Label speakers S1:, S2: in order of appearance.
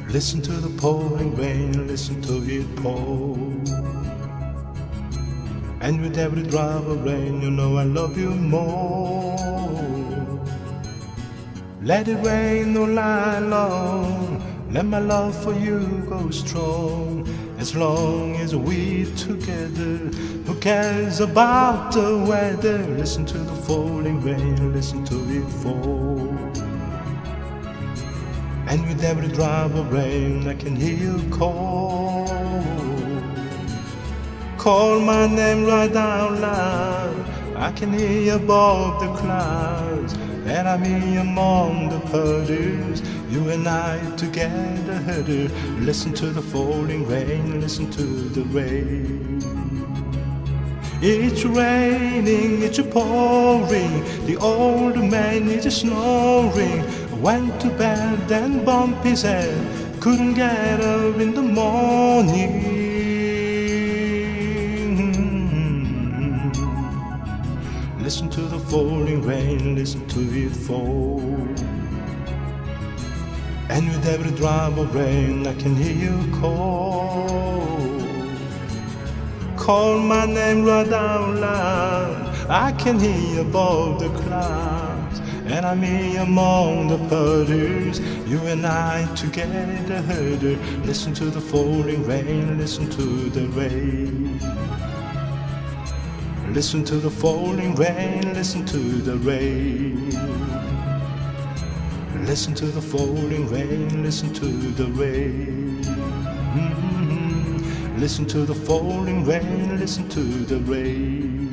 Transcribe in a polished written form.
S1: Listen to the pouring rain, listen to it pour. And with every drop of rain, you know I love you more. Let it rain all night long, let my love for you go strong. As long as we're together, who cares about the weather? Listen to the falling rain, listen to it fall. And with every drop of rain I can hear you call. Call my name right out loud, I can hear you above the clouds. And I'm here among the puddles, you and I together. Listen to the falling rain, listen to the rain. It's raining, it's pouring, the old man is snoring. Went to bed and bumped his head, couldn't get up in the morning. Listen to the falling rain, listen to it fall. And with every drop of rain I can hear you call. Call my name right out loud, I can hear you above the clouds. And I'm here among the puddles, you and I together. Listen to the falling rain, listen to the rain. Listen to the falling rain, listen to the rain. Listen to the falling rain, listen to the rain. Listen to the falling rain, listen to the rain.